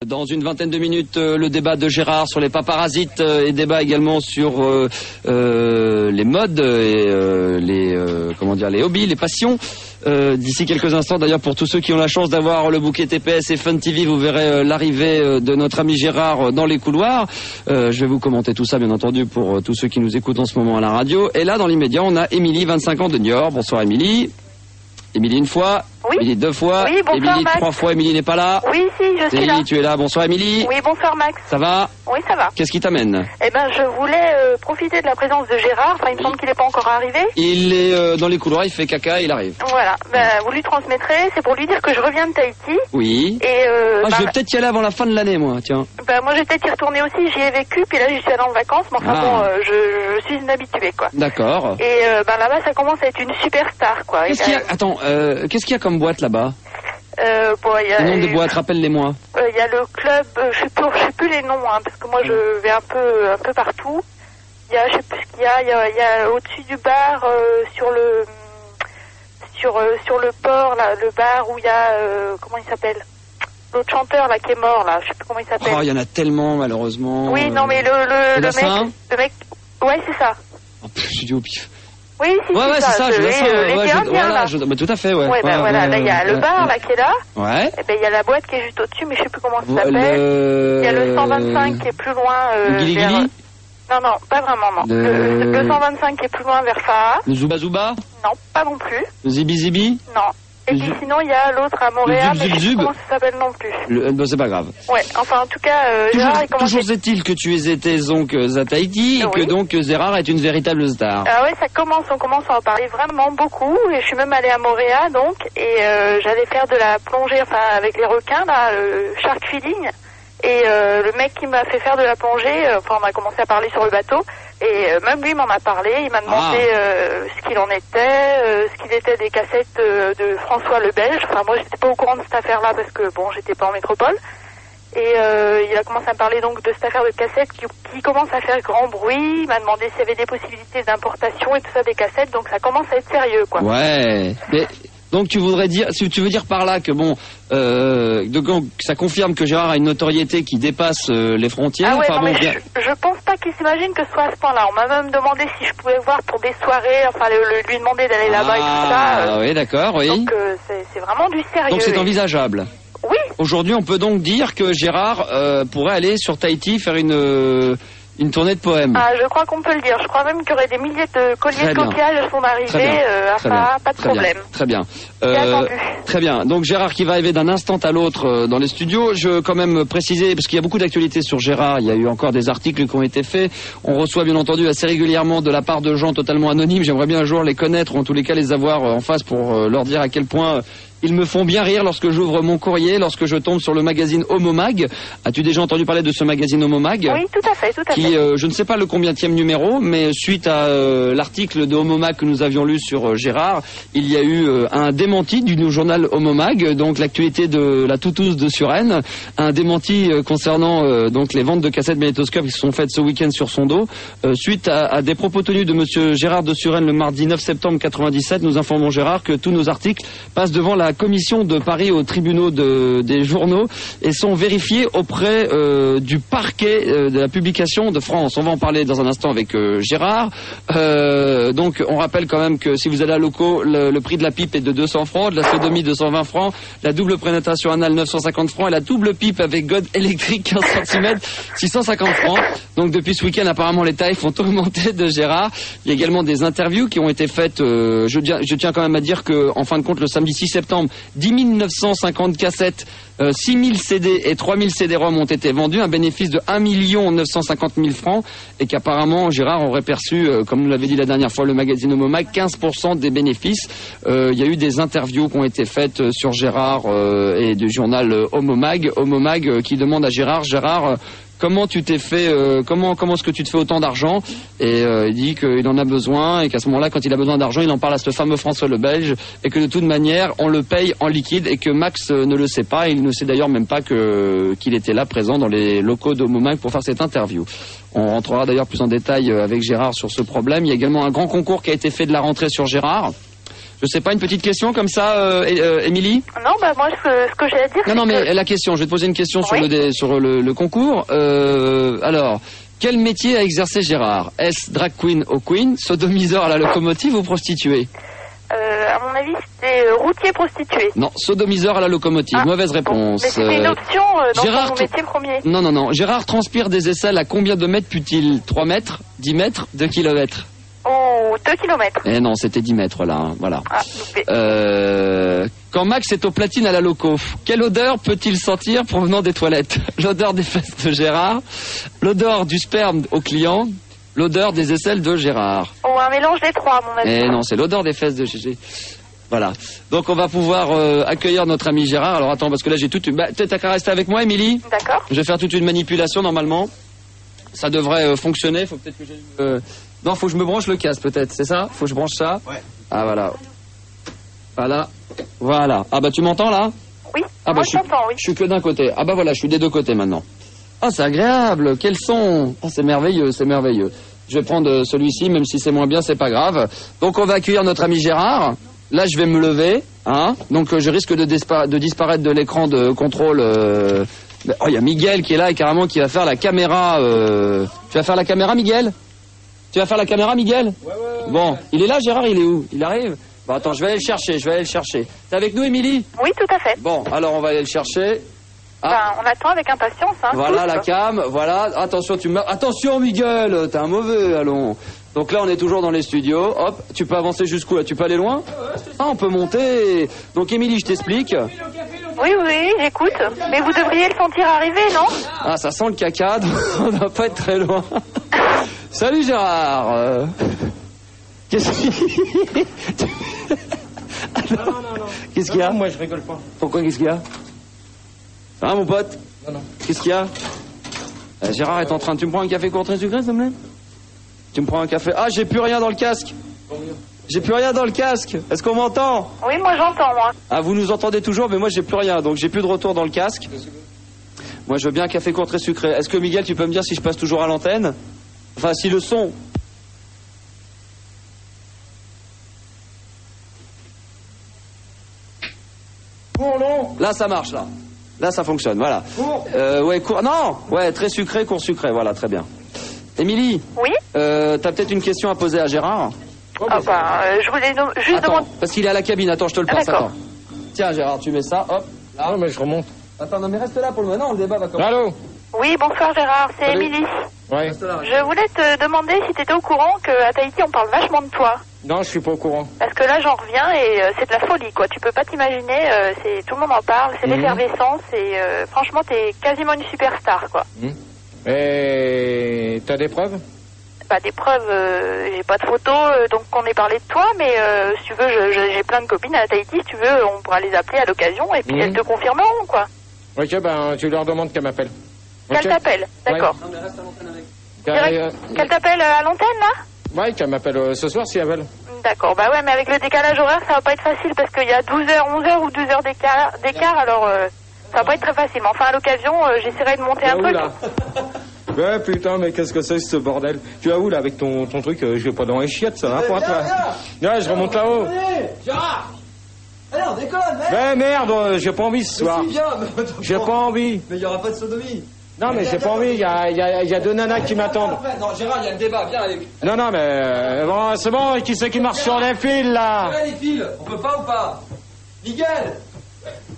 Dans une vingtaine de minutes, le débat de Gérard sur les paparasites et débat également sur les modes et les hobbies, les passions. D'ici quelques instants, d'ailleurs, pour tous ceux qui ont la chance d'avoir le bouquet TPS et Fun TV, vous verrez l'arrivée de notre ami Gérard dans les couloirs. Je vais vous commenter tout ça, bien entendu, pour tous ceux qui nous écoutent en ce moment à la radio. Et là, dans l'immédiat, on a Émilie, 25 ans de Niort. Bonsoir Émilie. Émilie une fois, oui. Émilie deux fois, oui, bonsoir, Émilie Max. Trois fois, Émilie n'est pas là. Oui, si, je suis là. Émilie, tu es là. Bonsoir Émilie. Oui, bonsoir Max. Ça va? Oui, ça va. Qu'est-ce qui t'amène? Eh ben, je voulais profiter de la présence de Gérard. Enfin, il me semble qu'il n'est pas encore arrivé. Il est dans les couloirs, il fait caca, il arrive. Voilà. Ben, vous lui transmettrez. C'est pour lui dire que je reviens de Tahiti. Oui. Et je vais peut-être y aller avant la fin de l'année, moi. Tiens. Ben, moi, je vais peut-être y retourner aussi. J'y ai vécu, puis là, j'y suis allée en vacances. Mais enfin, bon, je suis une habituée, quoi. D'accord. Et là-bas, ça commence à être une superstar, quoi. Qu'est-ce qu'il y a? Attends, qu'est-ce qu'il y a comme boîte là-bas? Le nom des boîtes, rappelle-les-moi. Il y a le club, je sais plus les noms, hein, parce que moi je vais un peu partout. Il y a, je sais plus ce qu'il y a. Il y a au-dessus du bar, sur le port, là, le bar où il y a, comment il s'appelle? L'autre chanteur là qui est mort là, je sais plus comment il s'appelle. Oh, il y en a tellement malheureusement. Oui, non mais le mec, ouais c'est ça. Oh, j'ai dit au pif. Oui, si, ouais, c'est ça, je vois ça. Voilà, mais tout à fait, ouais. Ouais, voilà, là, il y a le bar, là, qui est là. Ouais. Et ben, il y a la boîte qui est juste au-dessus, mais je sais plus comment ça s'appelle. Il y a le 125 qui est plus loin, vers... Non, pas vraiment, non. Le 125 qui est plus loin vers Faha. Le Zuba Zuba? Non, pas non plus. Le Zibi Zibi? Non. Et puis sinon, il y a l'autre à Montréal, mais je sais pas comment ça s'appelle non plus. C'est pas grave. Ouais, enfin, en tout cas, Gérard, il commence... Toujours est-il que tu étais donc à Tahiti et que donc Gérard est une véritable star. Ah ouais, on commence à en parler vraiment beaucoup. Et je suis même allée à Montréal, donc, et j'allais faire de la plongée, enfin, avec les requins, là, shark feeding. Et le mec qui m'a fait faire de la plongée, on a commencé à parler sur le bateau. Et même lui m'en a parlé, il m'a demandé ce qu'il en était, ce qu'il était des cassettes de François le Belge. Enfin moi j'étais pas au courant de cette affaire-là parce que bon j'étais pas en métropole. Et il a commencé à me parler donc de cette affaire de cassettes qui commence à faire grand bruit. Il m'a demandé s'il y avait des possibilités d'importation et tout ça des cassettes, donc ça commence à être sérieux quoi. Ouais, mais... Donc tu veux dire par là que bon, donc ça confirme que Gérard a une notoriété qui dépasse les frontières. Ah ouais, enfin, non, mais je pense pas qu'il s'imagine que ce soit à ce point-là. On m'a même demandé si je pouvais voir pour des soirées, enfin lui demander d'aller là-bas et tout ça. Ah oui, d'accord, oui. Donc c'est vraiment du sérieux. Donc c'est envisageable. Oui. Aujourd'hui, on peut donc dire que Gérard pourrait aller sur Tahiti faire une tournée de poèmes. Ah, je crois qu'on peut le dire. Je crois même qu'il y aurait des milliers de colliers de coquillages à son arrivée. Pas de problème. Très bien. Attendu. Très bien. Donc Gérard qui va arriver d'un instant à l'autre dans les studios. Je veux quand même préciser, parce qu'il y a beaucoup d'actualités sur Gérard, il y a eu encore des articles qui ont été faits. On reçoit bien entendu assez régulièrement de la part de gens totalement anonymes. J'aimerais bien un jour les connaître, ou en tous les cas les avoir en face pour leur dire à quel point... Ils me font bien rire lorsque j'ouvre mon courrier, lorsque je tombe sur le magazine Homomag. As-tu déjà entendu parler de ce magazine Homomag? Oui, tout à fait. Qui, je ne sais pas le combientième numéro, mais suite à l'article de Homomag que nous avions lu sur Gérard, il y a eu un démenti du journal Homomag, donc l'actualité de la toutouze de Suresnes, un démenti concernant donc les ventes de cassettes magnétoscopes qui se sont faites ce week-end sur son dos. Suite à des propos tenus de monsieur Gérard de Suresnes le mardi 9 septembre 97, nous informons Gérard que tous nos articles passent devant la commission de Paris aux tribunaux des journaux et sont vérifiés auprès du parquet de la publication de France. On va en parler dans un instant avec Gérard. Donc on rappelle quand même que si vous allez à locaux, le prix de la pipe est de 200 francs, de la sodomie 220 francs, la double pénétration anale 950 francs et la double pipe avec god électrique 15 cm 650 francs. Donc depuis ce week-end apparemment les tarifs ont augmenté de Gérard. Il y a également des interviews qui ont été faites. Je tiens quand même à dire que en fin de compte le samedi 6 septembre 10 950 cassettes, 6 000 CD et 3 000 CD-ROM ont été vendus, un bénéfice de 1 950 000 francs, et qu'apparemment Gérard aurait perçu, comme nous l'avait dit la dernière fois le magazine Homomag, 15% des bénéfices. Il y a eu des interviews qui ont été faites sur Gérard et du journal Homomag qui demande à Gérard, comment tu t'es fait, comment est-ce que tu te fais autant d'argent? Et il dit qu'il en a besoin et qu'à ce moment-là, quand il a besoin d'argent, il en parle à ce fameux François le Belge et que de toute manière, on le paye en liquide et que Max ne le sait pas. Il ne sait d'ailleurs même pas qu'il était là présent dans les locaux d'Homomag pour faire cette interview. On rentrera d'ailleurs plus en détail avec Gérard sur ce problème. Il y a également un grand concours qui a été fait de la rentrée sur Gérard. Je sais pas, une petite question comme ça, Émilie? Non, bah moi, ce que j'ai à dire... Non, mais la question, je vais te poser une question sur le concours. Alors, quel métier a exercé Gérard? Est-ce drag queen au Queen, sodomiseur à la locomotive ou prostituée? À mon avis, c'était routier prostitué. Non, sodomiseur à la locomotive. Mauvaise réponse. Mais c'était une option dans mon métier premier. Non. Gérard transpire des aisselles à combien de mètres put-il? 3 mètres, 10 mètres, 2 kilomètres? Oh, 2 kilomètres. Eh non, c'était 10 mètres là, hein, voilà. Ah, quand Max est au platine à la loco, quelle odeur peut-il sentir provenant des toilettes? L'odeur des fesses de Gérard, l'odeur du sperme au client, l'odeur des aisselles de Gérard. Oh, un mélange des trois, à mon avis. Eh non, c'est l'odeur des fesses de Gégé. Voilà. Donc on va pouvoir accueillir notre ami Gérard. Alors attends, parce que là j'ai toute une... Bah, t'as qu'à rester avec moi, Émilie. D'accord. Je vais faire toute une manipulation normalement. Ça devrait fonctionner. Faut peut-être que j'ai... Non, faut que je me branche le casque peut-être, c'est ça? Faut que je branche ça? Ouais. Ah voilà. Voilà. Ah bah tu m'entends là? Oui, ah, moi bah, je t'entends, oui. Je suis que d'un côté. Ah bah voilà, je suis des deux côtés maintenant. Ah c'est agréable, quel son. Ah c'est merveilleux, c'est merveilleux. Je vais prendre celui-ci, même si c'est moins bien, c'est pas grave. Donc on va accueillir notre ami Gérard. Là je vais me lever, hein. Donc je risque de disparaître de l'écran de contrôle. Oh il y a Miguel qui est là et carrément qui va faire la caméra. Tu vas faire la caméra, Miguel? Tu vas faire la caméra, Miguel? Ouais. Bon, il est là, Gérard, il est où? Il arrive? Bon, attends, je vais aller le chercher. T'es avec nous, Émilie? Oui, tout à fait. Bon, alors on va aller le chercher. Ah. Ben, on attend avec impatience, hein. Voilà tous, la cam, voilà. Attention, Attention, Miguel, t'es un mauvais, allons. Donc là, on est toujours dans les studios. Hop, tu peux avancer jusqu'où, là? Tu peux aller loin? Ah, on peut monter. Donc, Émilie, je t'explique. Oui, j'écoute. Mais vous devriez le sentir arriver, non? Ah, ça sent le caca, donc on va pas être très loin. Salut, Gérard. Qu'est-ce qu'il... Non. Qu'est-ce qu'il y a? Moi, je rigole pas. Pourquoi, qu'est-ce qu'il y a? Hein, mon pote? Non. Qu'est-ce qu'il y a? Gérard est en train de... Tu me prends un café court très sucré, s'il te plaît? Tu me prends un café... Ah, j'ai plus rien dans le casque. J'ai plus rien dans le casque. Est-ce qu'on m'entend? Oui, moi j'entends, moi. Ah, vous nous entendez toujours, mais moi j'ai plus rien, donc j'ai plus de retour dans le casque. Moi, je veux bien un café court très sucré. Est-ce que, Miguel, tu peux me dire si je passe toujours à l'antenne? Enfin, si le son... Court, long. Là, ça marche, là. Là, ça fonctionne, voilà. Court. Ouais, court... Non. Ouais, très sucré, court sucré, voilà, très bien. Émilie? Oui? T'as peut-être une question à poser à Gérard? Je voulais juste demander... Parce qu'il est à la cabine, attends, je te le passe, d'accord. attends. Tiens, Gérard, tu mets ça, hop. Ah, mais je remonte. Attends, non, mais reste là pour le moment, le débat va commencer. Allô? Oui, bonsoir Gérard, c'est Salut. Émilie. Ouais. Je voulais te demander si t'étais au courant qu'à Tahiti on parle vachement de toi. Non, je suis pas au courant. Parce que là j'en reviens et c'est de la folie quoi. Tu peux pas t'imaginer, tout le monde en parle, c'est l'effervescence et franchement t'es quasiment une superstar quoi. Et t'as des preuves? Bah des preuves, j'ai pas de photos donc qu'on ait parlé de toi, mais si tu veux j'ai plein de copines à Tahiti, si tu veux on pourra les appeler à l'occasion et puis elles te confirmeront quoi. Ok, ben tu leur demandes qu'elle m'appelle. Qu'elle t'appelle, d'accord. Non, mais reste à l'antenne avec. Qu'elle t'appelle à l'antenne là? Ouais, qu'elle m'appelle ce soir si elle veut. D'accord, bah ouais, mais avec le décalage horaire, ça va pas être facile parce qu'il y a 12h, 11h ou 12h d'écart, alors ça va pas être très facile. Mais enfin, à l'occasion, j'essaierai de monter un peu. Là ouais, putain, mais qu'est-ce que c'est ce bordel? Tu vas où là avec ton truc? Je vais pas dans les chiottes, ça va pas toi? Ouais, je remonte là-haut. Gérard! Allez, on déconne, mec! Mais merde, j'ai pas envie ce soir. Si, viens, mais... J'ai pas envie. Mais il y aura pas de sodomie. Non, mais j'ai pas envie, il y a deux nanas qui m'attendent. Non, Gérard, il y a le débat, viens avec. Non, mais bon, c'est bon, qui c'est qui marche sur les fils là? Ouais, les fils, on peut pas ou pas? Miguel!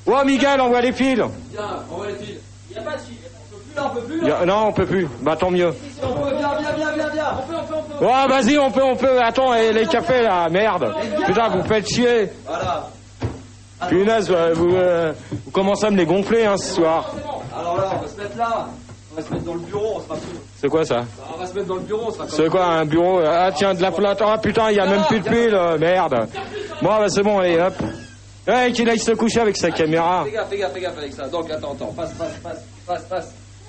Ouais, Miguel, envoie les fils. Viens, envoie les fils. Il y a pas de fils, on peut plus là, Non, on peut plus. Bah tant mieux. On peut, viens. On peut. Ouais, vas-y, on peut. Attends, et les cafés là, merde. Putain, vous faites chier. Voilà. Punaise, vous commencez à me les gonfler ce soir. Alors là, on va se mettre là. On va se mettre dans le bureau, on sera plus. C'est quoi ça? On va se mettre dans le bureau, on sera comme... C'est quoi un bureau? Ah tiens, de la flotte. Ah putain, il y a même plus de pile, merde. Bon, bah c'est bon, allez, hop. Ouais, qu'il aille se coucher avec sa caméra. Fais gaffe avec ça. Donc attends, passe.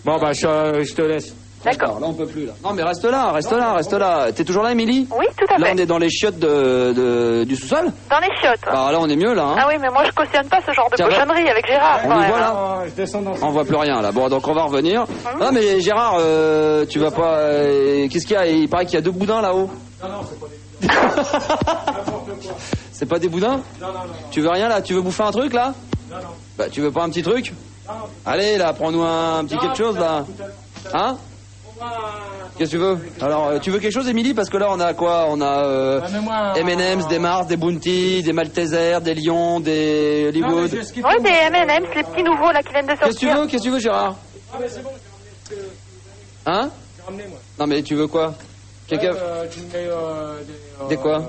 Bon, bah je te laisse. D'accord. Là, on peut plus là. Non, mais reste là. T'es toujours là, Émilie? Oui, tout à fait. Là, on est dans les chiottes du sous-sol? Dans les chiottes. Bah là, on est mieux là. Hein. Ah oui, mais moi je cautionne pas ce genre de Tiens, cochonnerie avec Gérard. On quand nous même. voit là. Je descends dans On voit plus rien là. Bon, donc on va revenir. Non, mais Gérard, tu vas pas. Qu'est-ce qu'il y a? Il paraît qu'il y a 2 boudins là-haut. Non, c'est pas des... N'importe quoi. C'est pas des boudins? Non. Tu veux rien là? Tu veux bouffer un truc là? Non. Bah tu veux pas un petit truc? Non. Allez là, prends-nous un petit quelque chose là. Hein? Qu'est-ce que tu veux? Alors, tu veux quelque chose, Émilie? Parce que là, on a quoi? On a M&M's, des Mars, des Bounty, des Maltesers, des Lions, des Hollywood. Ouais, des M&M's, les petits nouveaux là qui viennent de sortir. Qu'est-ce que tu veux, Gérard? Ah, mais c'est bon. Hein? J'ai ramené, moi. Non, mais tu veux quoi? Quelqu'un? Tu me mets des quoi?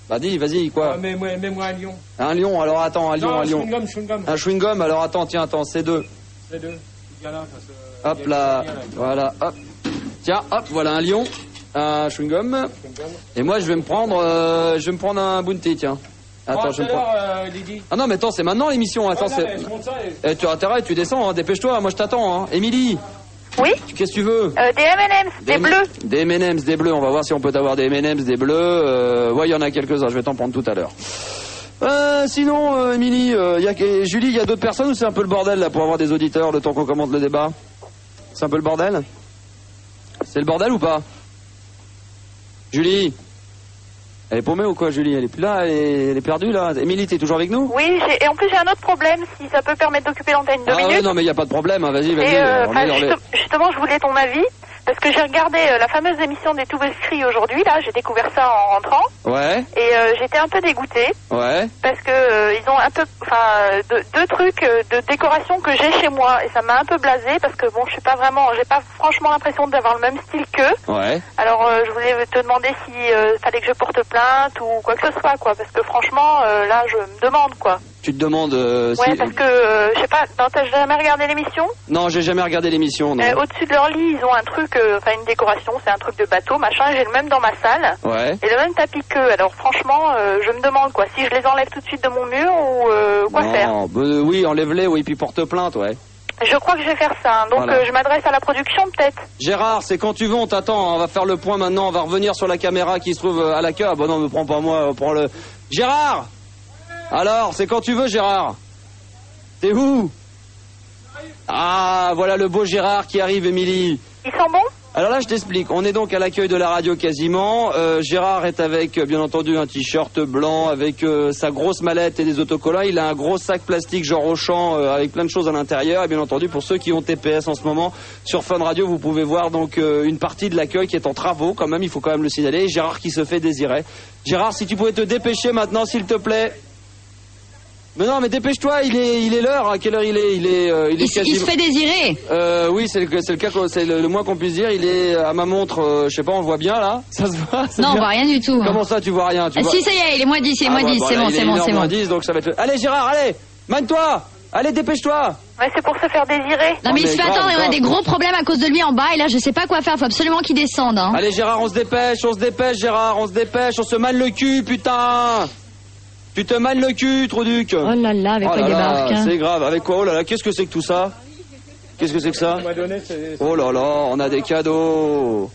Bah dis, vas-y, quoi? Mets-moi un lion. Un lion, alors attends, un lion, un lion. Chewing-gum. Un chewing-gum, alors attends, c'est deux. C'est deux. Hop là, voilà, hop. Tiens, hop, voilà un lion, un chewing-gum. Et moi, je vais me prendre un Bounty, tiens. Attends, je vais me prendre. Ah non, mais attends, c'est maintenant l'émission. Attends, c'est. Tu as intérêt, tu descends, hein, dépêche-toi, moi je t'attends, hein. Émilie. Oui. Qu'est-ce que tu veux? Des M&M's, des bleus. Des M&M's, des bleus. On va voir si on peut avoir des M&M's, des bleus. Ouais, il y en a quelques-uns. Je vais t'en prendre tout à l'heure. Sinon, Émilie, Julie, il y a d'autres personnes ou c'est un peu le bordel là pour avoir des auditeurs le temps qu'on commente le débat? C'est un peu le bordel? C'est le bordel ou pas? Julie? Elle est paumée ou quoi, Julie? Elle est plus là, elle est perdue là. Émilie, t'es toujours avec nous? Oui, et en plus j'ai un autre problème, si ça peut permettre d'occuper l'antenne 2 minutes. Ouais, non mais il n'y a pas de problème, hein. Vas-y. Justement, je voulais ton avis, parce que j'ai regardé la fameuse émission des Toubescris aujourd'hui, là, j'ai découvert ça en rentrant. Ouais. Et j'étais un peu dégoûtée. Ouais. Parce que ils ont un peu, deux trucs de décoration que j'ai chez moi, et ça m'a un peu blasé, parce que bon, j'ai pas franchement l'impression d'avoir le même style qu'eux. Ouais. Alors je voulais te demander si fallait que je porte plainte ou quoi que ce soit, quoi, parce que franchement, là, je me demande, quoi. Tu te demandes ouais, parce que, je sais pas, t'as jamais regardé l'émission? Non, j'ai jamais regardé l'émission, non. Au-dessus de leur lit, ils ont un truc, une décoration, c'est un truc de bateau, machin, j'ai le même dans ma salle. Ouais. Et le même tapis qu'eux. Alors franchement, je me demande, quoi, si je les enlève tout de suite de mon mur ou quoi faire. Oui, enlève-les, oui, puis porte plainte, ouais. Je crois que je vais faire ça, donc voilà. Je m'adresse à la production peut-être. Gérard, c'est quand tu veux, on t'attend, on va faire le point maintenant, on va revenir sur la caméra qui se trouve à la queue. Ah bah non, me prends pas moi, prends le... Gérard! Alors, c'est quand tu veux, Gérard. T'es où? Ah, voilà le beau Gérard qui arrive, Émilie. Ils sont bons? Alors là, je t'explique. On est donc à l'accueil de la radio quasiment. Gérard est avec, bien entendu, un t-shirt blanc avec sa grosse mallette et des autocollants. Il a un gros sac plastique genre Auchan avec plein de choses à l'intérieur. Et bien entendu, pour ceux qui ont TPS en ce moment, sur Fun Radio, vous pouvez voir donc une partie de l'accueil qui est en travaux quand même. Il faut quand même le signaler. Et Gérard qui se fait désirer. Gérard, si tu pouvais te dépêcher maintenant, s'il te plaît. Mais non, mais dépêche-toi, il est l'heure. À quelle heure il est? Il se fait désirer. Oui, c'est le cas, c'est le moins qu'on puisse dire. Il est à ma montre, je sais pas, on le voit bien là. Ça se voit? Non, on voit rien du tout. Comment ça, tu vois rien? Si, ça y est, il est moins 10, c'est bon, c'est bon. 10, donc ça va être... Allez, Gérard, allez, mène-toi. Allez, dépêche-toi. Ouais, c'est pour se faire désirer. Non, mais il se fait attendre, on a des gros problèmes à cause de lui en bas, et là, je sais pas quoi faire, faut absolument qu'il descende, hein. Allez, Gérard, on se dépêche, Gérard, on se mane le cul, putain. Tu te mannes le cul, Trouduc. Oh là là, avec quoi il débarque, hein. C'est grave, avec quoi? Oh là là, qu'est-ce que c'est que tout ça? Qu'est-ce que c'est que ça? Oh là là, on a des cadeaux.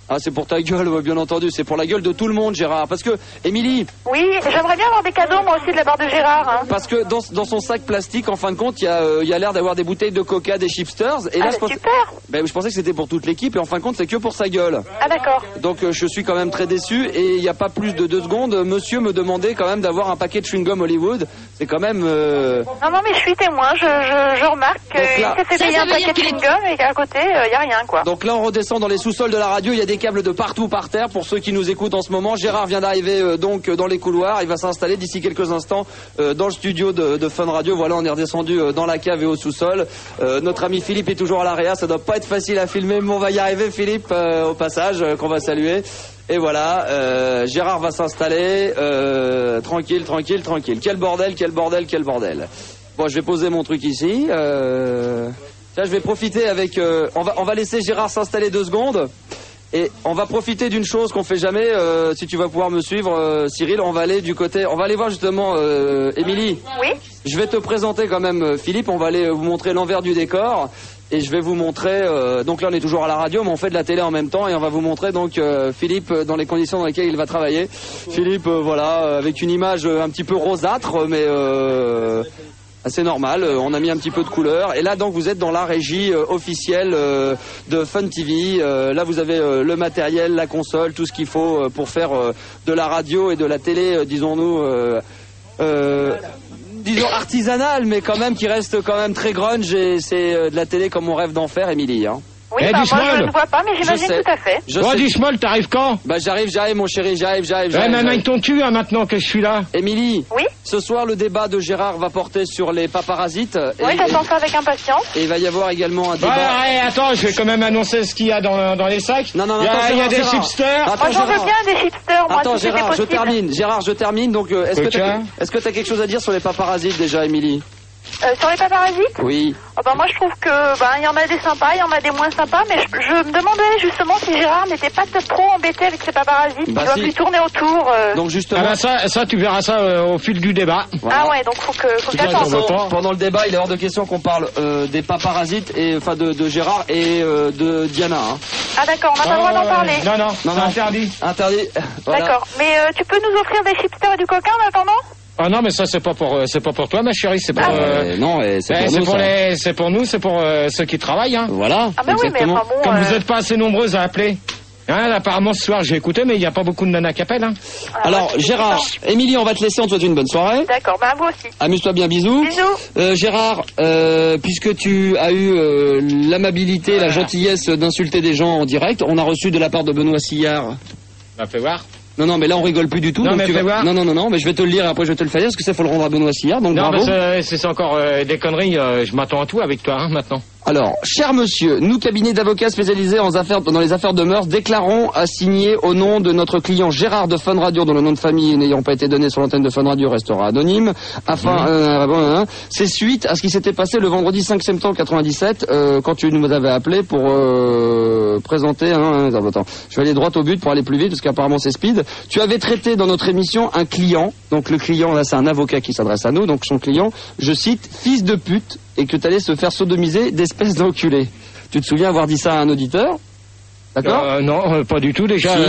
Ah, c'est pour ta gueule, bien entendu. C'est pour la gueule de tout le monde, Gérard. Parce que, Émilie... Oui, j'aimerais bien avoir des cadeaux, moi aussi, de la part de Gérard. Hein. Parce que dans son sac plastique, en fin de compte, il y a l'air d'avoir des bouteilles de coca, des chipsters. Et là, super. Je pensais que c'était pour toute l'équipe. Et en fin de compte, c'est que pour sa gueule. Ah, d'accord. Donc, je suis quand même très déçu. Et il n'y a pas plus de 2 secondes, monsieur me demandait quand même d'avoir un paquet de chewing-gum Hollywood. C'est quand même... Non, mais je suis témoin. Je remarque qu'il s'est payé un paquet de chewing-gum et qu'à côté, il n'y a rien, quoi. Donc là, on redescend dans les sous-sols de la radio. Il y a des câbles de partout par terre pour ceux qui nous écoutent en ce moment. Gérard vient d'arriver donc dans les couloirs. Il va s'installer d'ici quelques instants dans le studio de Fun Radio. Voilà, on est redescendu dans la cave et au sous-sol. Notre ami Philippe est toujours à l'AREA. Ça doit pas être facile à filmer, mais on va y arriver, Philippe, au passage, qu'on va saluer. Et voilà, Gérard va s'installer tranquille. Quel bordel. Bon, je vais poser mon truc ici. Là, je vais profiter avec... on va laisser Gérard s'installer 2 secondes. Et on va profiter d'une chose qu'on fait jamais, si tu vas pouvoir me suivre, Cyril, on va aller du côté, on va aller voir justement Émilie. Oui. Je vais te présenter quand même Philippe, on va aller vous montrer l'envers du décor et je vais vous montrer, donc là on est toujours à la radio mais on fait de la télé en même temps et on va vous montrer donc Philippe dans les conditions dans lesquelles il va travailler. Philippe, voilà, avec une image un petit peu rosâtre mais... C'est normal, on a mis un petit peu de couleur. Et là, donc, vous êtes dans la régie officielle de Fun TV. Là, vous avez le matériel, la console, tout ce qu'il faut pour faire de la radio et de la télé, disons-nous, disons artisanale, mais quand même qui reste quand même très grunge. Et c'est de la télé comme on rêve d'en faire, Émilie. Hein. Oui, moi je ne vois pas, mais j'imagine tout à fait. Du small, t'arrives quand? Bah j'arrive mon chéri, j'arrive. Avec ton cul, hein, maintenant que je suis là. Émilie. Oui. Ce soir, le débat de Gérard va porter sur les paparasites. Oui, j'attends ça avec impatience. Et il va y avoir également un débat. Ouais, attends, je vais quand même annoncer ce qu'il y a dans les sacs. Non, il y a des chipsters. Moi j'en veux bien des chipsters, moi. Attends, Gérard, je termine. Donc, est-ce que t'as quelque chose à dire sur les paparasites déjà, Émilie? Sur les paparasites? Oui. Moi je trouve que il y en a des sympas, il y en a des moins sympas, mais je me demandais justement si Gérard n'était pas trop embêté avec ses paparasites, il doit lui tourner autour. Donc justement. Ça tu verras ça au fil du débat. Voilà. Ah ouais, donc faut que j'attende. Pendant le débat, il est hors de question qu'on parle des paparasites et enfin de Gérard et de Diana. Hein. Ah d'accord, on n'a pas le droit d'en parler. Non, c'est interdit. Interdit. Voilà. D'accord, mais tu peux nous offrir des chipsters et du coca en attendant? Ah non, mais ça c'est pas pour toi, ma chérie, c'est pour non, c'est pour nous, c'est pour ceux qui travaillent, hein. Voilà. Ah bah exactement. Oui, mais enfin bon, comme vous êtes pas assez nombreuses à appeler. Hein, apparemment ce soir j'ai écouté, mais il n'y a pas beaucoup de nanas qui appellent. Hein. Alors Gérard, Émilie, on va te laisser, on te souhaite une bonne soirée. D'accord, vous aussi. Amuse-toi bien, bisous. Bisous. Gérard, puisque tu as eu l'amabilité, la gentillesse d'insulter des gens en direct, on a reçu de la part de Benoît Sillard. Bah fais voir. Non, mais là on rigole plus du tout. Non, donc mais tu vas... non, mais je vais te le lire et après je vais te le faire dire parce que ça faut le rendre à Benoît Sillard. Donc non, bravo. mais c'est encore des conneries. Je m'attends à tout avec toi, hein, maintenant. Alors, cher monsieur, nous, cabinet d'avocats spécialisés dans les affaires de mœurs, déclarons à signer au nom de notre client Gérard de Fun Radio, dont le nom de famille n'ayant pas été donné sur l'antenne de Fun Radio restera anonyme, c'est suite à ce qui s'était passé le vendredi 5 septembre 97, quand tu nous avais appelé pour présenter attends, je vais aller droit au but pour aller plus vite, parce qu'apparemment c'est speed. Tu avais traité dans notre émission un client, donc le client, là c'est un avocat qui s'adresse à nous, donc son client, je cite, fils de pute, et que tu allais se faire sodomiser d'espèce d'enculé. Tu te souviens avoir dit ça à un auditeur? D'accord? Non, pas du tout. Déjà, Attends,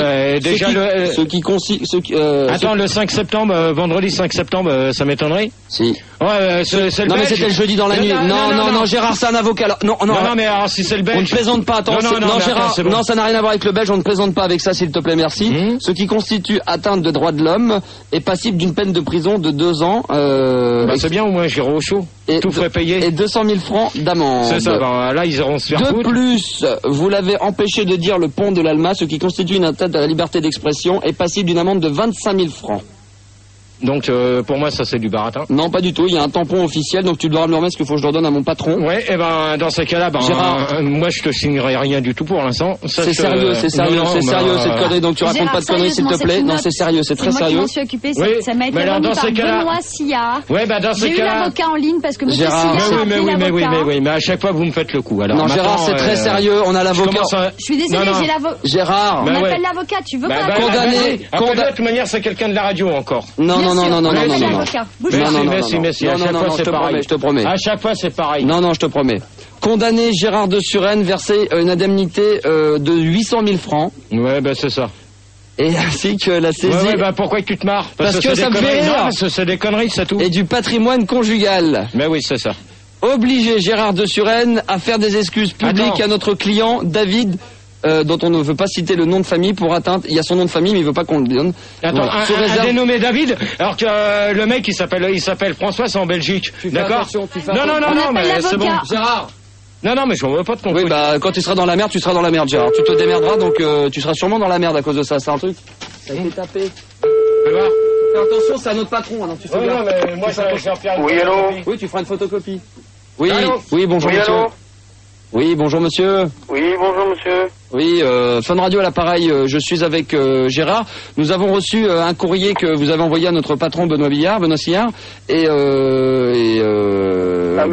le 5 septembre, vendredi 5 septembre, ça m'étonnerait. Si. Ouais, c'est le non, belge. mais c'était le jeudi dans la nuit. Non, Gérard, c'est un avocat. Non, mais alors si c'est le belge. On ne plaisante pas. Attends, non, Gérard, bon. Non, ça n'a rien à voir avec le belge. On ne plaisante pas avec ça, s'il te plaît, merci. Ce qui constitue atteinte de droits de l'homme est passible d'une peine de prison de 2 ans. C'est bien, au moins, j'irai au chaud. Tout frais payé. Et 200 000 francs d'amende. C'est ça, là, ils iront se faire foutre. De plus, vous l'avez empêché de dire le pont de l'Alma, ce qui constitue une atteinte à la liberté d'expression, est passible d'une amende de 25 000 francs. Donc, pour moi, ça, c'est du baratin. Non, pas du tout. Il y a un tampon officiel, donc tu dois me le remettre, ce qu'il faut que je le redonne à mon patron. Ouais, et dans ces cas-là, moi, je te signerai rien du tout pour l'instant. C'est sérieux, cette connerie, donc tu racontes pas de conneries, s'il te plaît. Non, c'est sérieux, c'est très sérieux. Moi qui m'en suis occupé, ça m'a été remis par Benoît Sillard. Ouais, dans ces cas-là. J'ai eu l'avocat en ligne parce que monsieur Sillard a appelé l'avocat. Mais à chaque fois, vous me faites le coup. Alors, non, Gérard, c'est très sérieux, on a l'avocat. Je suis désolé, j'ai l'avocat. Gérard. On appelle l'avocat, tu veux pas? Condamné. De toute manière, c'est quelqu'un de la radio encore. Non. Merci, à chaque fois c'est pareil. Je te promets. À chaque fois c'est pareil. Non, je te promets. Condamné Gérard de Suresnes, verser une indemnité de 800 000 francs. Ouais, c'est ça. Et ainsi que la saisie... Ouais, pourquoi tu te marres? Parce que ça me fait rire. Non, c'est des conneries, c'est tout. Et du patrimoine conjugal. Mais oui, c'est ça. Obliger Gérard de Suresnes à faire des excuses publiques à notre client David... dont on ne veut pas citer le nom de famille pour atteindre. Il y a son nom de famille, mais il veut pas qu'on le donne. Attends, un dénommé David, alors que le mec il s'appelle François, c'est en Belgique. D'accord? Non, mais c'est bon. Gérard. Non, mais je ne veux pas te comprendre. Oui, quand tu seras dans la merde, tu seras dans la merde, Gérard. Tu te démerderas, donc tu seras sûrement dans la merde à cause de ça. C'est un truc. Ça a été tapé. Fais attention, c'est à notre patron. Alors tu sais bien. Non, mais moi, je vais faire une Oui, allô? Oui, tu feras une photocopie. Oui, allô? Oui, bonjour, monsieur. Allô? Oui, bonjour, monsieur. Oui, bonjour, monsieur. Oui, Fun Radio à l'appareil, je suis avec Gérard. Nous avons reçu un courrier que vous avez envoyé à notre patron Benoît Sillard. Mais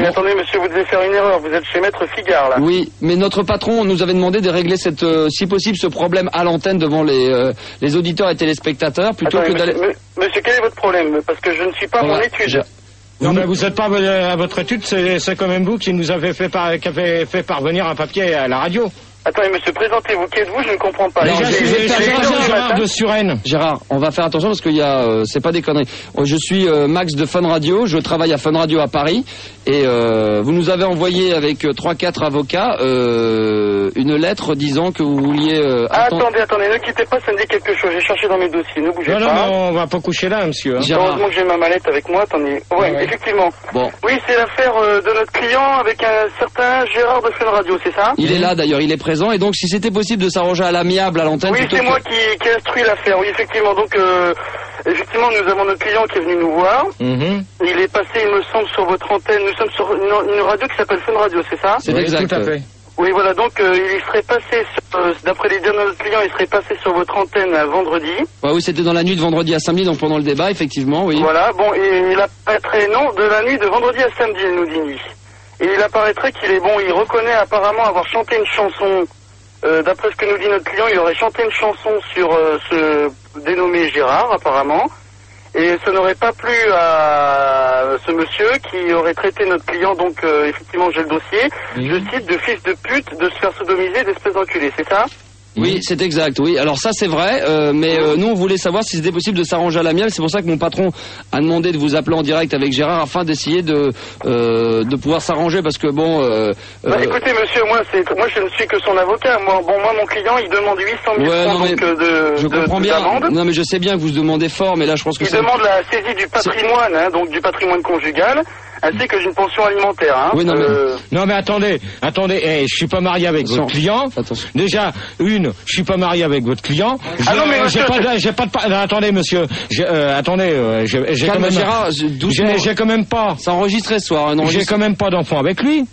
attendez, monsieur, vous devez faire une erreur. Vous êtes chez Maître Figard, là. Oui, mais notre patron nous avait demandé de régler si possible ce problème à l'antenne devant les auditeurs et téléspectateurs, plutôt que d'aller... Monsieur, quel est votre problème? Parce que je ne suis pas à mon étude. Non, mais vous n'êtes pas à votre étude, c'est quand même vous qui nous avez fait parvenir un papier à la radio. Attendez, monsieur, présentez-vous. Qui êtes-vous? Je ne comprends pas. Déjà, je suis Gérard de Suresnes. Gérard, on va faire attention parce qu'il y a, c'est pas des conneries. Je suis Max de Fun Radio, je travaille à Fun Radio à Paris et vous nous avez envoyé avec 3-4 avocats une lettre disant que vous vouliez... Attendez, ne quittez pas, ça me dit quelque chose. J'ai cherché dans mes dossiers, ne bougez pas. Non, mais on va pas coucher là, monsieur. Hein. Heureusement que j'ai ma mallette avec moi, attendez. Ouais, effectivement. Bon. Oui, c'est l'affaire de notre client avec un certain Gérard de Fun Radio, c'est ça? Il est là d'ailleurs, il est présent et donc si c'était possible de s'arranger à l'amiable à l'antenne... Oui, c'est moi qui instruis l'affaire, oui, effectivement. Donc, effectivement, nous avons notre client qui est venu nous voir. Il est passé, il me semble, sur votre antenne. Nous sommes sur une radio qui s'appelle Fun Radio, c'est ça? C'est exact. Tout à fait. Oui, voilà, donc il serait passé, d'après les dires de notre client, il serait passé sur votre antenne vendredi. Ouais, oui, c'était dans la nuit de vendredi à samedi, donc pendant le débat, effectivement, oui. Voilà, bon, et il apparaîtrait, non, de la nuit de vendredi à samedi, il nous dit nuit. Et il apparaîtrait qu'il est bon, il reconnaît apparemment avoir chanté une chanson, d'après ce que nous dit notre client, il aurait chanté une chanson sur ce dénommé Gérard, apparemment. Et ça n'aurait pas plu à ce monsieur qui aurait traité notre client, donc effectivement j'ai le dossier, je cite, de fils de pute, de se faire sodomiser, d'espèce d'enculé, c'est ça? Oui, c'est exact, oui. Alors ça c'est vrai, mais nous on voulait savoir si c'était possible de s'arranger à l'amiable. C'est pour ça que mon patron a demandé de vous appeler en direct avec Gérard afin d'essayer de pouvoir s'arranger parce que bon... écoutez monsieur, moi je ne suis que son avocat. Moi mon client il demande 800 000 francs je comprends bien. d'amende. Non mais je sais bien que vous demandez fort, mais là je pense que il demande la saisie du patrimoine, hein, donc du patrimoine conjugal, ainsi que d'une pension alimentaire. Hein. Oui, non mais attendez, je suis pas marié avec votre client. Attention. Déjà, je suis pas marié avec votre client. J'ai pas attendez monsieur, attendez, j'ai quand même... Gérard, j'ai quand même pas... C'est enregistré ce soir. J'ai quand même pas d'enfant avec lui.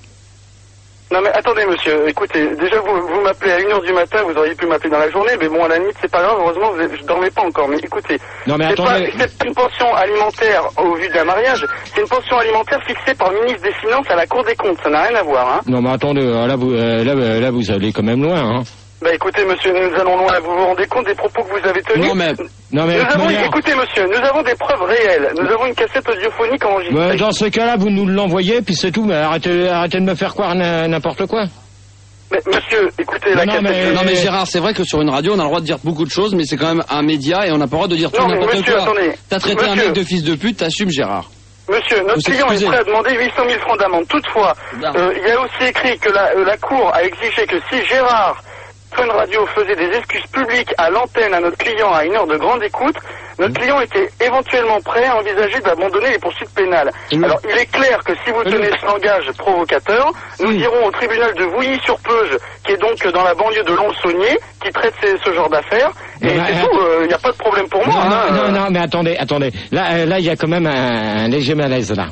Non mais attendez monsieur, écoutez, déjà vous m'appelez à 1h du matin, vous auriez pu m'appeler dans la journée, mais bon à la nuit c'est pas grave, heureusement je dormais pas encore, mais écoutez, non, mais attendez... c'est une pension alimentaire au vu d'un mariage, c'est une pension alimentaire fixée par le ministre des Finances à la Cour des comptes, ça n'a rien à voir, hein. Non mais attendez, là vous allez quand même loin, hein. Bah écoutez monsieur, nous allons loin, vous vous rendez compte des propos que vous avez tenus? Écoutez monsieur, nous avons des preuves réelles, nous avons une cassette audiophonique enregistrée. Dans ce cas-là, vous nous l'envoyez, puis c'est tout, mais arrêtez de me faire croire n'importe quoi. Mais monsieur, écoutez, non mais Gérard, c'est vrai que sur une radio, on a le droit de dire beaucoup de choses, mais c'est quand même un média et on n'a pas le droit de dire tout n'importe quoi. T'as traité un mec de fils de pute, t'assumes Gérard. Monsieur, notre client est prêt à demander 800 000 francs d'amende. Toutefois, il y a aussi écrit que la Cour a exigé que si Gérard Fun Radio faisait des excuses publiques à l'antenne à notre client à une heure de grande écoute, notre client était éventuellement prêt à envisager d'abandonner les poursuites pénales. Alors, il est clair que si vous tenez ce langage provocateur, nous irons au tribunal de Vouilly-sur-Peuge, qui est donc dans la banlieue de Lons-Saunier, qui traite ce genre d'affaires. Et c'est tout, il n'y a pas de problème pour moi. Non, mais attendez. Là, il y a quand même un léger malaise, là.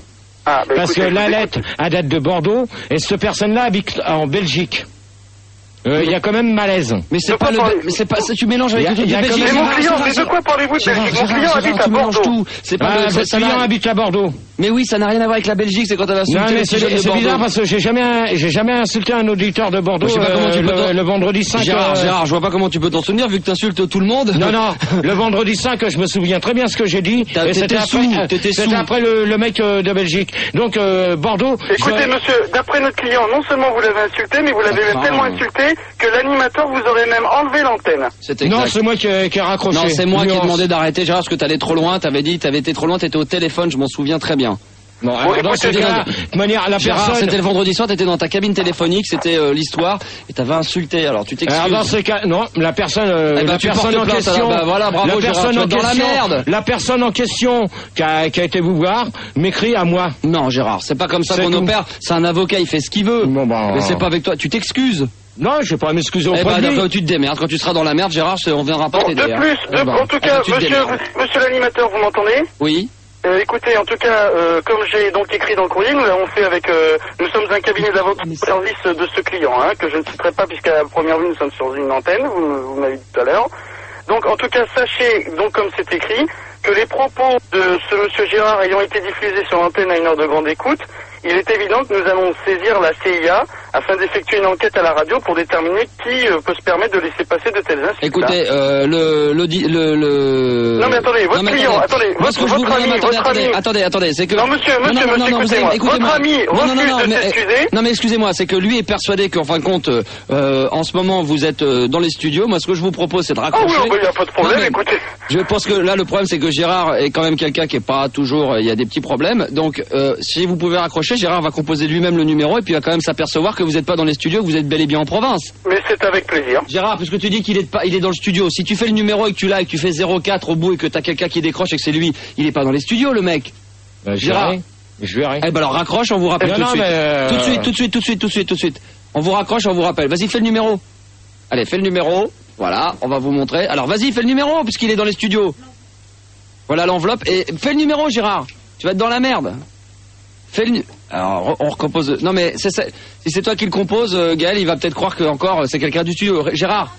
Parce que la lettre date de Bordeaux, et cette personne-là habite en Belgique. Il y a quand même malaise. Mais c'est pas tu mélanges avec le truc de Belgique. Mais mon client, mais de quoi parlez-vous de Belgique? Mon client habite à Bordeaux. C'est pas votre client habite à Bordeaux. Mais oui, ça n'a rien à voir avec la Belgique, c'est quand elle a insulté le petit jeune de Bordeaux. C'est bizarre parce que j'ai jamais insulté un auditeur de Bordeaux le vendredi 5. Gérard, je vois pas comment tu peux t'en souvenir vu que t'insultes tout le monde. Non, le vendredi 5, je me souviens très bien ce que j'ai dit. Et c'était après le mec de Belgique. Donc Bordeaux. Écoutez monsieur, d'après notre client, non seulement vous l'avez insulté, mais vous l'avez même tellement insulté que l'animateur vous aurait même enlevé l'antenne. Non, c'est moi qui ai raccroché. Non, c'est moi qui ai demandé d'arrêter, Gérard, parce que t'allais trop loin, t'avais été trop loin, t'étais au téléphone, je m'en souviens très bien. Non, dans ce cas, de manière, la Gérard, personne... c'était le vendredi soir, t'étais dans ta cabine téléphonique, c'était l'histoire, et t'avais insulté, alors tu t'excuses. Alors dans ce cas, non, la personne en question... voilà, bravo Gérard, tu es dans la merde. La personne en question qui a été vous voir, m'écrit à moi. Non Gérard, c'est pas comme ça qu'on opère, c'est un avocat, il fait ce qu'il veut. Mais c'est pas avec toi, tu t'excuses. Non, je vais pas m'excuser auprès de lui. Tu te démerdes, quand tu seras dans la merde, Gérard, on viendra pas t'aider. De plus, en tout cas, monsieur l'animateur, vous m'entendez? Oui. Écoutez, en tout cas, comme j'ai donc écrit dans le courrier, nous l'avons fait avec... nous sommes un cabinet d'avocats au service de ce client, hein, que je ne citerai pas puisqu'à la première vue, nous sommes sur une antenne, vous m'avez dit tout à l'heure. Donc, en tout cas, sachez, donc comme c'est écrit, que les propos de ce monsieur Gérard ayant été diffusés sur l'antenne à une heure de grande écoute, il est évident que nous allons saisir la CIA afin d'effectuer une enquête à la radio pour déterminer qui peut se permettre de laisser passer de telles insultes. Écoutez, Non mais attendez, votre client, attendez, votre ami... Attendez, c'est que... Non monsieur, écoutez-moi, votre ami refuse de s'excuser. Non mais excusez-moi, c'est que lui est persuadé qu'en fin de compte, en ce moment, vous êtes dans les studios. Moi, ce que je vous propose, c'est de raccrocher. Ah oui, il n'y a pas de problème, écoutez. Je pense que là, le problème, c'est que Gérard est quand même quelqu'un qui est pas toujours... Il y a des petits problèmes. Donc, si vous pouvez raccrocher, Gérard va composer lui-même le numéro et puis il va quand même s'apercevoir que vous n'êtes pas dans les studios, que vous êtes bel et bien en province. Mais c'est avec plaisir. Gérard, puisque tu dis qu'il est dans le studio, si tu fais le numéro et que tu l'as et que tu fais 04 au bout et que t'as quelqu'un qui décroche et que c'est lui, il est pas dans les studios, le mec. Gérard, je verrai. Eh ben alors raccroche, on vous rappelle tout de suite. On vous raccroche, on vous rappelle. Vas-y, fais le numéro. Allez, fais le numéro. Voilà, on va vous montrer. Alors vas-y, fais le numéro puisqu'il est dans les studios. Voilà l'enveloppe et fais le numéro, Gérard. Tu vas être dans la merde. Alors, on recompose. Non mais si c'est toi qui le compose, Gaël, il va peut-être croire que encore c'est quelqu'un du studio. Gérard,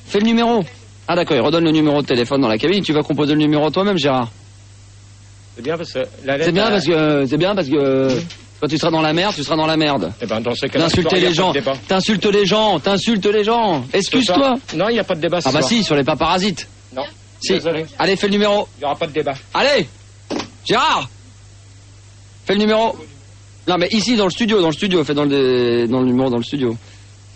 fais le numéro. Ah d'accord, il redonne le numéro de téléphone dans la cabine. Tu vas composer le numéro toi-même, Gérard. C'est bien parce que quand tu seras dans la merde, tu seras dans la merde. Eh ben, dans ce cas-là, d'insulter les gens. T'insultes les gens. Excuse-toi. Non, il n'y a pas de débat. Ah bah si, sur les pas parasites. Non. Si. Désolé. Allez, fais le numéro. Il n'y aura pas de débat. Allez, Gérard. Fais le numéro. Non mais ici dans le studio, fais dans le numéro dans le studio.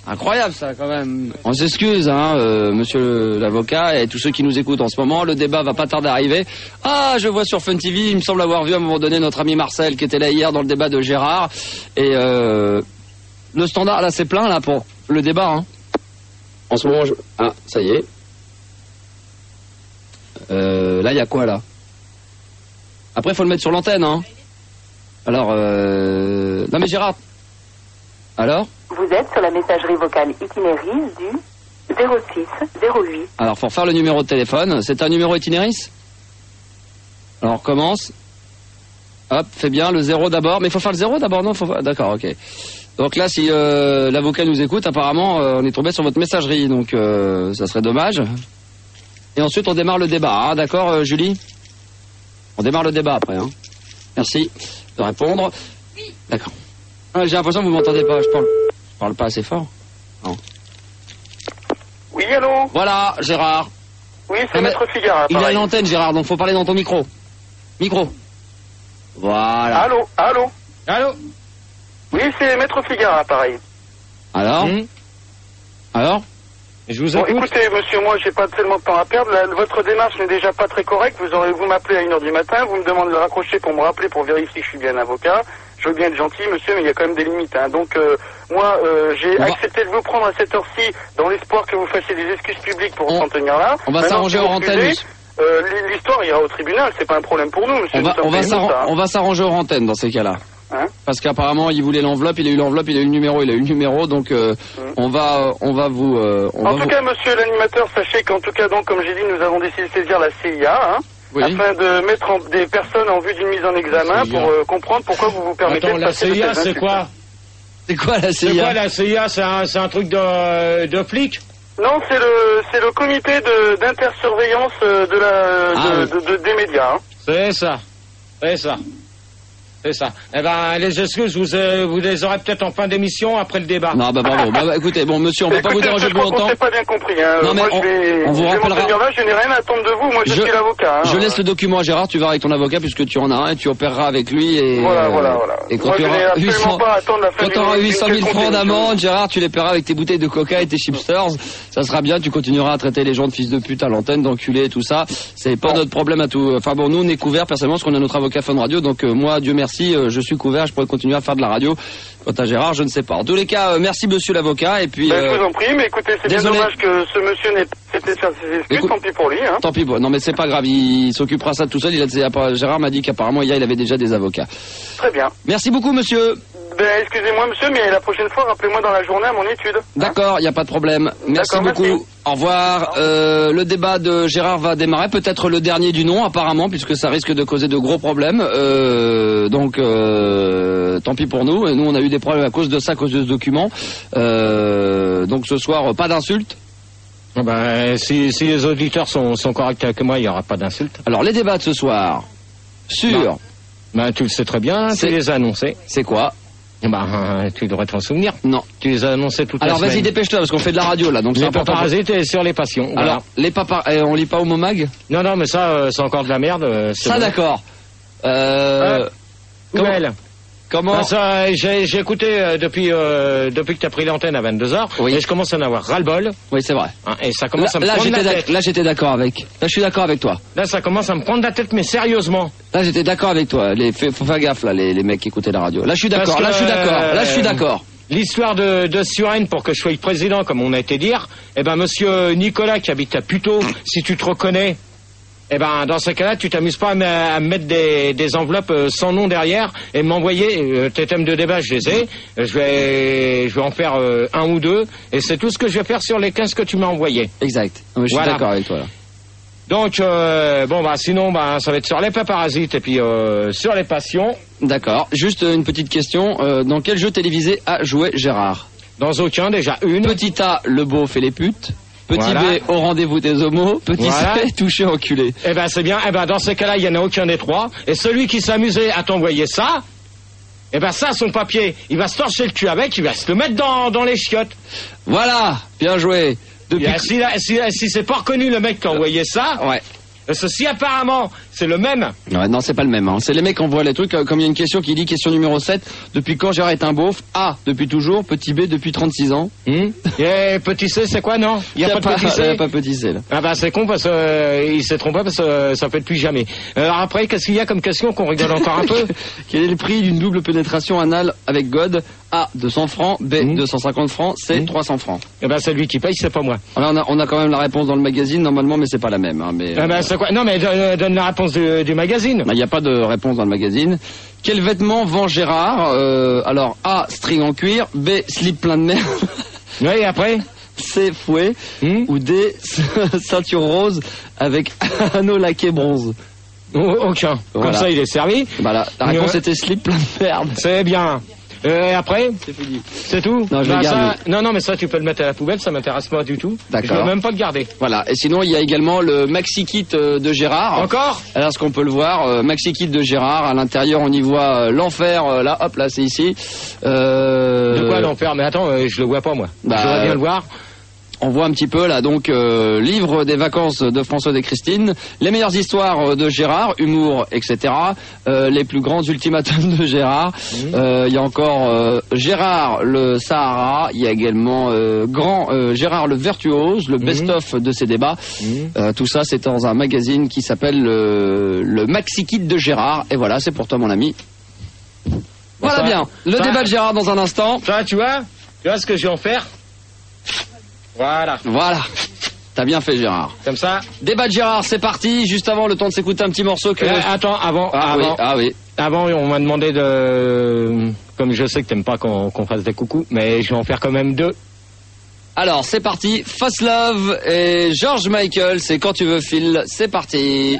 Incroyable ça quand même. On s'excuse monsieur l'avocat et tous ceux qui nous écoutent en ce moment, le débat va pas tarder à arriver. Ah, je vois sur Fun TV, il me semble avoir vu à un moment donné notre ami Marcel qui était là hier dans le débat de Gérard et le standard là c'est plein là pour le débat En ce moment ah, ça y est. Là il y a quoi là? Après faut le mettre sur l'antenne Alors non mais Gérard. Alors? Vous êtes sur la messagerie vocale itinéris du 0608. Alors, pour faire le numéro de téléphone, c'est un numéro itinéris? Alors, on recommence. Hop, fais bien le 0 d'abord. Mais il faut faire le 0 d'abord, non? D'accord, ok. Donc là, si l'avocat nous écoute, apparemment, on est tombé sur votre messagerie. Donc, ça serait dommage. Et ensuite, on démarre le débat. D'accord, Julie? On démarre le débat après. Merci de répondre. Oui. D'accord. J'ai l'impression que vous m'entendez pas. Je parle pas assez fort. Non. Oui, allô? Voilà, Gérard. Oui, c'est Maître Figara. Il a l'antenne, Gérard, donc faut parler dans ton micro. Voilà. Allô? Oui, c'est Maître Figara, pareil. Alors? Alors? Je vous écoute. Écoutez, monsieur, moi, j'ai pas tellement de temps à perdre. Votre démarche n'est déjà pas très correcte. Vous m'appelez à 1h du matin, vous me demandez de raccrocher pour me rappeler, pour vérifier que je suis bien avocat. Je veux bien être gentil, monsieur, mais il y a quand même des limites. Donc, moi, j'ai accepté de vous prendre à cette heure-ci dans l'espoir que vous fassiez des excuses publiques pour s'en tenir là. On va s'arranger en antenne. L'histoire ira au tribunal, c'est pas un problème pour nous, monsieur. On va s'arranger en antenne dans ces cas-là. Parce qu'apparemment, il voulait l'enveloppe, il a eu l'enveloppe, il a eu le numéro, donc on va vous... en tout cas, monsieur l'animateur, sachez qu'en tout cas, donc, comme j'ai dit, nous avons décidé de saisir la CIA, oui. Afin de mettre des personnes en vue d'une mise en examen pour comprendre pourquoi vous permettez de passer... La CIA, c'est quoi? C'est quoi la CIA? C'est quoi la CIA? C'est un truc de flic? Non, c'est le comité d'intersurveillance des médias. C'est ça. Eh ben, les excuses, vous les aurez peut-être en fin d'émission, après le débat. Non, bah bravo. Écoutez, monsieur, on va pas vous déranger plus longtemps. Je pas bien compris. Non, mais on vous rappellera. Je n'ai rien à attendre de vous. Moi, je suis l'avocat. Je laisse le document à Gérard. Tu vas avec ton avocat puisque tu en as un et tu opéreras avec lui. Et voilà. Et quand tu auras 800 000 francs d'amende, Gérard, tu les paieras avec tes bouteilles de coca et tes chipsters. Ça sera bien. Tu continueras à traiter les gens de fils de pute à l'antenne, d'enculés et tout ça. C'est pas notre problème à tout. Enfin bon, nous, on est couverts personnellement parce qu'on a notre avocat Fun Radio. Donc moi, Dieu merci. Je suis couvert, je pourrais continuer à faire de la radio. Quant à Gérard, je ne sais pas. En tous les cas, merci monsieur l'avocat. Et puis. Je vous en prie, mais écoutez, c'est bien dommage que ce monsieur n'ait pas faire ses excuses. Tant pis pour lui. Tant pis. Non, mais c'est pas grave. Il s'occupera ça tout seul. Gérard m'a dit qu'apparemment hier il avait déjà des avocats. Très bien. Merci beaucoup, monsieur. Excusez-moi, monsieur, mais la prochaine fois, rappelez-moi dans la journée à mon étude. D'accord, il n'y a pas de problème. Merci beaucoup. Merci. Au revoir. Le débat de Gérard va démarrer, peut-être le dernier du nom, apparemment, puisque ça risque de causer de gros problèmes. Donc, tant pis pour nous. Nous, on a eu des problèmes à cause de ça, à cause de ce document. Donc, ce soir, pas d'insultes. Si les auditeurs sont corrects avec moi, il n'y aura pas d'insultes. Alors, les débats de ce soir, sur... tu le sais très bien, tu les as annoncés. C'est quoi? Tu devrais t'en souvenir. Non. Tu les as annoncés toute la semaine. Alors vas-y, dépêche-toi, parce qu'on fait de la radio là. Donc les paparasites et sur les passions. Voilà. Alors, les on lit pas au Momag? Non, mais ça, c'est encore de la merde. Ça, bon. D'accord. Comment ça, j'ai écouté depuis que tu as pris l'antenne à 22h, oui. Et je commence à en avoir ras-le-bol. Oui, c'est vrai. Et ça commence à me prendre la tête. Là, j'étais d'accord avec. Là, je suis d'accord avec toi. Là, ça commence à me prendre la tête, mais sérieusement. Là, j'étais d'accord avec toi. Faut faire gaffe, là, les mecs qui écoutaient la radio. Là, je suis d'accord. Là, je suis d'accord. L'histoire de Suresnes pour que je sois président, comme on a été dire, monsieur Nicolas qui habite à Puteaux, si tu te reconnais, dans ce cas-là, tu t'amuses pas à mettre des enveloppes sans nom derrière et m'envoyer tes thèmes de débat, je les ai. Je vais en faire un ou deux et c'est tout ce que je vais faire sur les 15 que tu m'as envoyés. Exact. Je suis d'accord avec toi là. Donc sinon ça va être sur les paparasites et puis sur les passions. D'accord. Juste une petite question. Dans quel jeu télévisé a joué Gérard? Dans aucun, déjà une. Petit A, le beau fait les putes. Petit B, au rendez-vous des homos. Petit C, touché enculé. C'est bien. Dans ces cas-là, il n'y en a aucun des trois. Et celui qui s'amusait à t'envoyer ça, ça, son papier, il va se torcher le cul avec, il va se le mettre dans les chiottes. Voilà, bien joué. Si c'est pas reconnu le mec qui a envoyé ça, ouais. Si apparemment c'est le même. Ouais, non, c'est pas le même. Hein. C'est les mecs qui envoient les trucs. Comme il y a une question qui dit, question numéro 7, depuis quand Gérard est un beauf? A, depuis toujours. Petit B, depuis 36 ans. Et petit C, c'est quoi, non? Il n'y a pas de petit C. Il n'y a pas petit C, là. C'est con parce il s'est trompé parce que ça fait depuis jamais. Alors après, qu'est-ce qu'il y a comme question qu'on rigole encore un peu? Quel est le prix d'une double pénétration anale avec God? A, 200 francs. B, 250 francs. C, 300 francs. C'est lui qui paye, c'est pas moi. Alors, on a quand même la réponse dans le magazine, normalement, mais c'est pas la même. Hein, mais, c'est quoi? Non, mais donne la réponse du magazine. Il n'y a pas de réponse dans le magazine. Quel vêtement vend Gérard? Alors, A, string en cuir. B, slip plein de merde. Oui, et après? C, fouet. Ou D, ceinture rose avec anneau laqué bronze. Aucun. Voilà. Comme ça, il est servi. Voilà. La réponse était slip plein de merde. C'est bien. Et après, c'est fini. C'est tout? Non, je vais garder. Non, mais ça, tu peux le mettre à la poubelle, ça m'intéresse pas du tout. D'accord. Je veux même pas le garder. Voilà. Et sinon, il y a également le maxi kit de Gérard. Encore? Alors, ce qu'on peut le voir, maxi kit de Gérard. À l'intérieur, on y voit l'enfer. Là, hop, là, c'est ici. De quoi l'enfer? Mais attends, je le vois pas, moi. J'aimerais bien le voir. On voit un petit peu là donc livre des vacances de François et Christine, les meilleures histoires de Gérard, humour, etc. Les plus grands ultimatums de Gérard. Il y a encore Gérard le Sahara. Il y a également Gérard le virtuose, le best-of de ses débats. Tout ça c'est dans un magazine qui s'appelle le Maxi Kit de Gérard. Et voilà, c'est pour toi mon ami. Voilà bien. Le débat de Gérard dans un instant. Tu vois ce que je vais en faire? Voilà. T'as bien fait, Gérard. Comme ça. Débat de Gérard, c'est parti. Juste avant, le temps de s'écouter un petit morceau que... Attends, avant. Oui. Avant, on m'a demandé de... Comme je sais que t'aimes pas qu'on fasse des coucous, mais je vais en faire quand même 2. Alors, c'est parti. First Love et George Michael, c'est Quand tu veux, Phil. C'est parti.